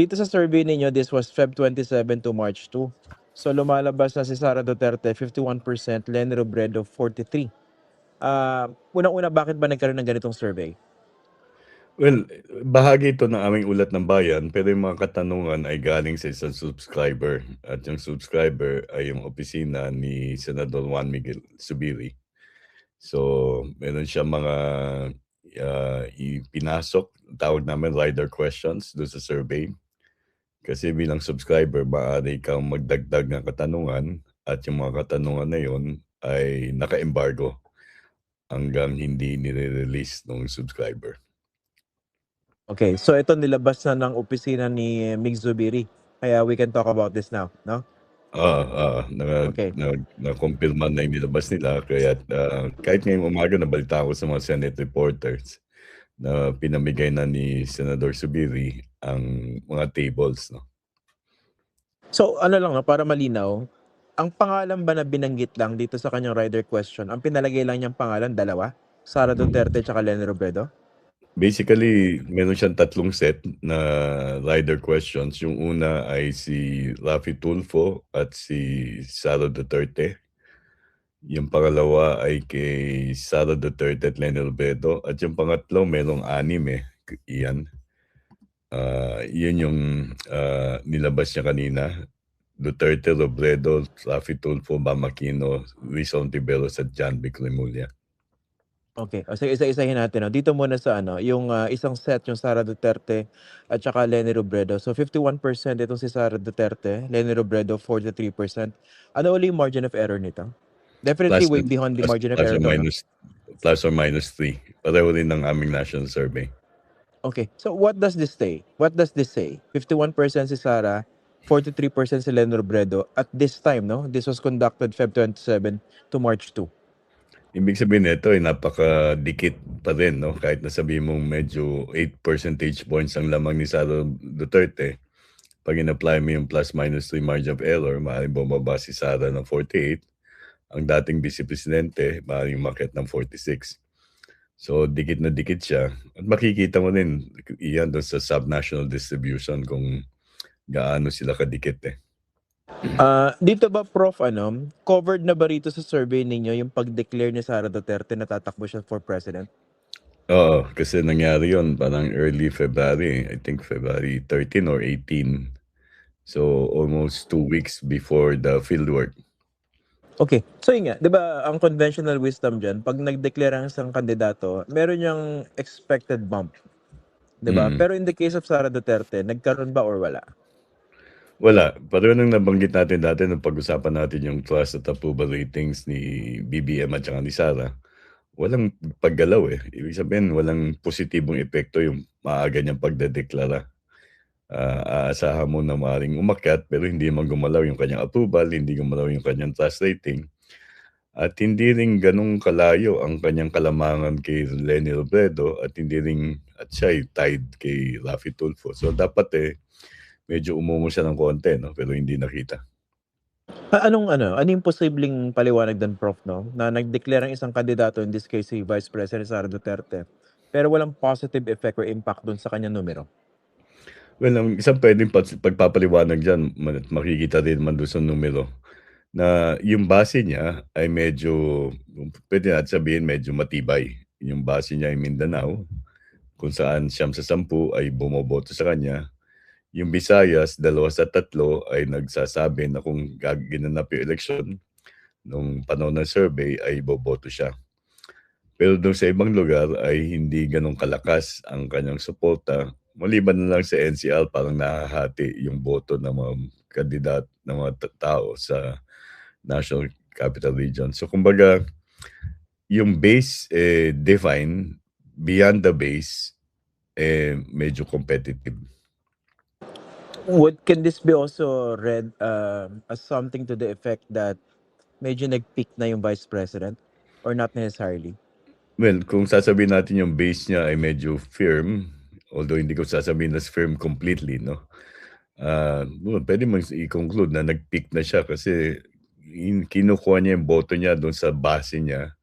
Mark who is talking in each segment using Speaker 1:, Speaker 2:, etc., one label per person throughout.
Speaker 1: Dito sa survey ninyo, this was Feb 27 to March 2. So lumalabas na si Sara Duterte 51%, Leni Robredo 43. Unang-una, bakit ba nagkaroon ng ganitong survey?
Speaker 2: Well, bahagi ito ng aming ulat ng bayan, pero yung mga katanungan ay galing sa isang subscriber. At yung subscriber ay yung opisina ni Senador Juan Miguel Zubiri. So, meron siya mga ipinasok, tawag namin rider questions doon sa survey. Kasi bilang subscriber, maaari kang magdagdag ng katanungan at yung mga katanungan na yun ay naka-embargo hanggang hindi nire-release ng subscriber.
Speaker 1: Okay, so ito nilabas na ng opisina ni Mig Zubiri. Kaya we can talk about this now, no? Okay.
Speaker 2: Na-kumpirma na yung nilabas nila. Kaya kahit ngayong umaga, nabalita ako sa mga Senate reporters na pinamigay na ni Senador Zubiri ang mga tables. No?
Speaker 1: So ano lang, no, para malinaw, ang pangalan ba na binanggit lang dito sa kanyang rider question, ang pinalagay lang niyang pangalan, dalawa? Sara Duterte at Leni Robredo?
Speaker 2: Basically, meron siyang tatlong set na rider questions. Yung una ay si Raffy Tulfo at si Sara Duterte. Yung pangalawa ay kay Sara Duterte at Leni Robredo. At yung pangatlo, merong anim Iyan. Yun yung nilabas niya kanina. Duterte, Robredo, Raffy Tulfo, Bam Aquino, Luis Ontiveros at John Vic Remulla.
Speaker 1: Okay. O sige, isa-isahin natin. No? Dito muna sa yung isang set, yung Sara Duterte at saka Leni Robredo. So 51% itong si Sara Duterte, Leni Robredo 43%. Ano uli yung margin of error nito? Definitely way beyond the margin of error.
Speaker 2: Plus or minus 3. Pareho rin ng aming national survey.
Speaker 1: Okay. So what does this say? 51% si Sara, 43% si Leni Robredo. At this time, no? This was conducted Feb 27 to March 2.
Speaker 2: Ibig sabihin nito ay napakadikit pa rin, no? Kahit nasabi mong medyo 8 percentage points ang lamang ni Sara Duterte, pag in-apply mo yung plus minus 3 margin of error, maaaring bumaba si Sara ng 48, ang dating vice presidente, maaaring umakyat ng 46. So, dikit na dikit siya. At makikita mo rin, iyan doon sa subnational distribution kung gaano sila kadikit
Speaker 1: Dito ba, Prof, covered na ba rito sa survey ninyo yung pag-declare ni Sara Duterte na tatakbo siya for president?
Speaker 2: Oo, kasi nangyari yon parang early February. I think February 13 or 18. So, almost 2 weeks before the fieldwork.
Speaker 1: Okay. So yun nga, di ba, ang conventional wisdom dyan, pag nag-declare ang isang kandidato, meron niyang expected bump. Di ba? Pero in the case of Sara Duterte, nagkaroon ba or wala?
Speaker 2: Wala. Pareho nang nabanggit natin dati nung pag-usapan natin yung trust at approval ratings ni BBM at saka ni Sara. Walang paggalaw Ibig sabihin, walang positibong epekto yung maaga niyang pagdedeklara. Aasahan mo na maaaring umakyat pero hindi man gumalaw yung kanyang approval, hindi gumalaw yung kanyang trust rating. At hindi rin ganun kalayo ang kanyang kalamangan kay Leni Robredo at hindi rin at siya tied kay Raffy Tulfo. So dapat medyo umumo siya ng konti, no? Pero hindi nakita.
Speaker 1: Ano yung posibleng paliwanag doon, Prof, no? Na nag-declare ang isang kandidato, in this case si Vice President Sara Duterte, pero walang positive effect or impact doon sa kanyang numero?
Speaker 2: Well, ang isang pwedeng pagpapaliwanag dyan, makikita din naman doon sa numero, na yung base niya ay medyo, pwede natin sabihin medyo matibay. Yung base niya ay Mindanao, kung saan 9 sa 10 ay bumoboto sa kanya. Yung Visayas, 2 sa 3 ay nagsasabi na kung ginanap yung eleksyon nung panahon ng survey ay boboto siya. Pero doon sa ibang lugar ay hindi ganun kalakas ang kanyang suporta. Maliban na lang sa NCR, parang nahahati yung boto ng mga kandidat, ng mga tao sa National Capital Region. So kumbaga, yung base define, beyond the base, medyo competitive.
Speaker 1: Can this be also read as something to the effect that medyo nag-peak na yung Vice President or not necessarily?
Speaker 2: Well, kung sasabihin natin yung base niya ay medyo firm, although hindi ko sasabihin na firm completely, no? Pwede mo i-conclude na nag-peak na siya kasi kinukuha niya yung boto niya doon sa base niya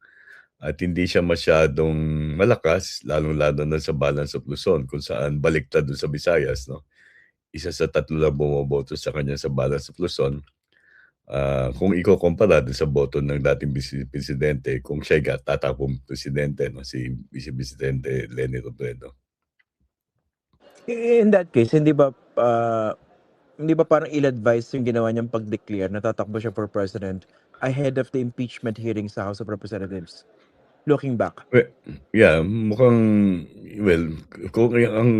Speaker 2: at hindi siya masyadong malakas, lalong-lalo na sa balance of Luzon kung saan baliktad doon sa Visayas, no? isa sa 3 lang bumoboto sa kanya sa balance of Luzon. Kung ikukumpara dun sa boto ng dating Presidente kung siya'y tatakbong presidente 'no, si Vice Presidente Leni Robredo.
Speaker 1: In that case, hindi ba parang ill-advised yung ginawa niyang pag-declare na tatakbo siya for president ahead of the impeachment hearing sa House of Representatives, looking back?
Speaker 2: Yeah, mukhang well, kung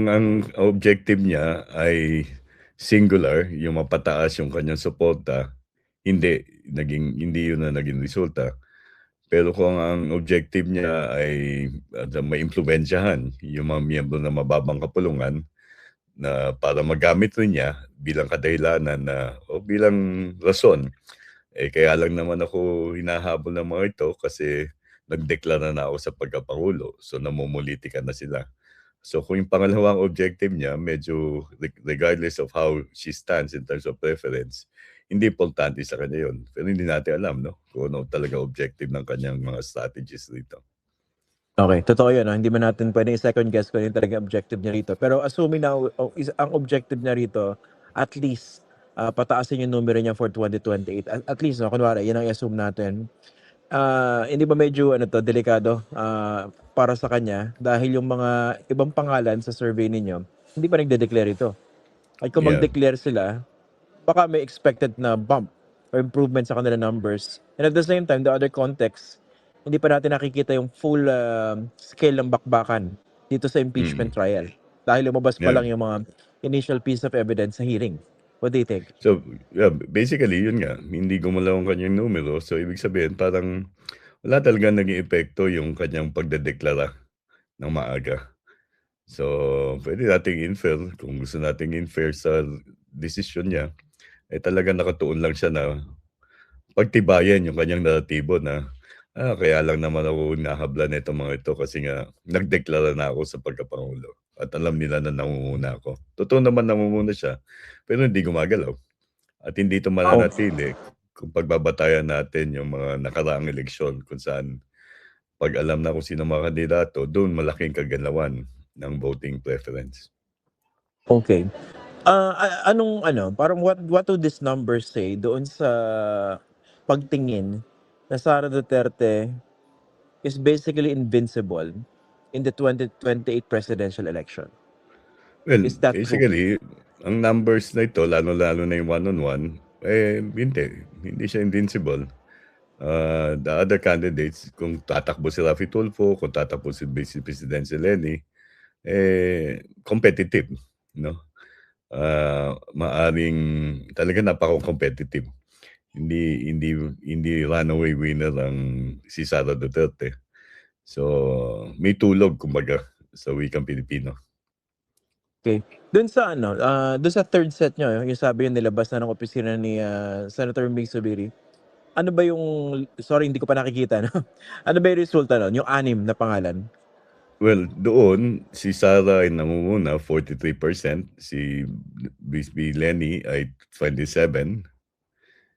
Speaker 2: ang objective niya ay singular, yung mapataas yung kanyang suporta, hindi yun ang naging resulta. Pero kung ang objective niya ay, maimpluwensyahan yung mga miyembro ng mababang kapulungan na para magamit rin niya bilang kadahilanan o bilang rason, kaya lang naman ako hinahabol ng mga ito kasi nagdeklara na ako sa pagkapangulo, so namomolitika na sila. So kung yung pangalawang objective niya medyo regardless of how she stands in terms of preference, hindi importante sa kanya yun. Pero hindi natin alam 'no, kung ano talaga objective ng kanyang mga strategies dito.
Speaker 1: Okay, totoo yun, hindi man natin puwedeng i-second guess kung ano yung talagang objective niya rito. Pero assuming na ang objective niya rito, at least, pataasin yung numero niya for 2028. At least 'no, kunwari yun ang i-assume natin. Hindi ba medyo ano 'to, delikado, para sa kanya dahil yung mga ibang pangalan sa survey ninyo, hindi pa nagde-declare ito. At kung
Speaker 2: Yeah,
Speaker 1: mag-declare sila, baka may expected na bump or improvement sa kanilang numbers. And at the same time, the other context, hindi pa natin nakikita yung full, scale ng bakbakan dito sa
Speaker 2: mm.
Speaker 1: impeachment trial. Dahil lumabas pa
Speaker 2: Yeah.
Speaker 1: lang yung mga initial piece of evidence sa hearing. What do you think?
Speaker 2: So, yeah, basically yun nga, hindi gumalaw ang kanyang numero. So ibig sabihin parang wala talagang naging epekto yung kanyang pagdedeklara ng maaga. So, puwede nating infer kung gusto nating infer sa desisyon niya, talagang nakatuon lang siya na pagtibayan yung kanyang naratibo na, kaya lang naman ako hinahablan nitong mga ito kasi nga nagdeklara na ako sa pagkapangulo at alam nila na nangunguna ako. Totoo naman nangunguna siya, pero hindi gumagalaw at hindi ito
Speaker 1: Oh,
Speaker 2: mananatili kung pagbabatayan natin yung mga nakaraang eleksyon kung saan 'pag alam na kung sino mga kandidato, dun malaking kaganawan ng voting preference.
Speaker 1: okay. Anong ano, parang what do these numbers say doon sa pagtingin na Sara Duterte is basically invincible in the 2028 presidential election?
Speaker 2: Well,
Speaker 1: Is that true?
Speaker 2: basically, ang numbers na ito lalo-lalo na yung one-on-one, hindi siya invincible. The other candidates kung tatakbo si Raffy Tulfo, kung tatakbo si Vice President si Leni, competitive 'no? Maaring talagang napaka-competitive. Hindi hindi hindi runaway winner ang si Sara Duterte. So, may tulog kumbaga sa wikang Pilipino.
Speaker 1: Okay. Dun sa third set niyo, yung sabi yung nilabas na ng opisina ni, Senator Mig Zubiri, ano ba yung sorry hindi ko pa nakikita 'no. Ano ba yung resulta nun, yung 6 na pangalan?
Speaker 2: Well, doon si Sara ay nangunguna 43%, si VP Lenny ay 27,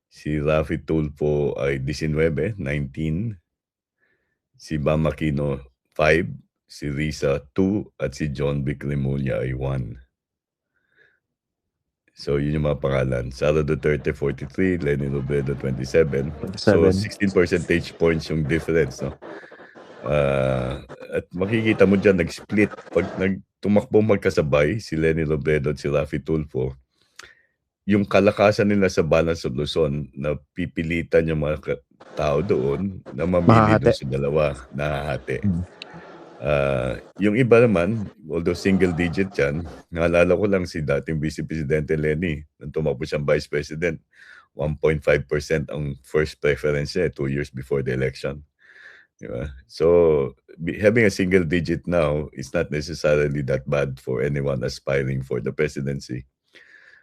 Speaker 2: si Raffy Tulfo ay 19, 19, si Bam Aquino 5, si Risa 2, at si John Vic Remulla ay 1. So yun yung mga pangalan. Sara Duterte 43, Leni Robredo 27. So
Speaker 1: 7.
Speaker 2: 16 percentage points yung difference, no? At makikita mo diyan nag-split 'pag tumakbong magkasabay si Leni Robredo at si Raffy Tulfo, yung kalakasan nila sa balance of Luzon napipilitan yung mga tao doon na mamili dun
Speaker 1: Makakate.
Speaker 2: sa dalawa, nahahati.
Speaker 1: Hmm.
Speaker 2: Yung iba naman, although single digit yan, naalala ko lang si dating Vice Presidente Leni nung tumakbo siyang Vice President, 1.5% ang first preference niya 2 years before the election. 'Di ba? So, having a single digit now is not necessarily that bad for anyone aspiring for the presidency.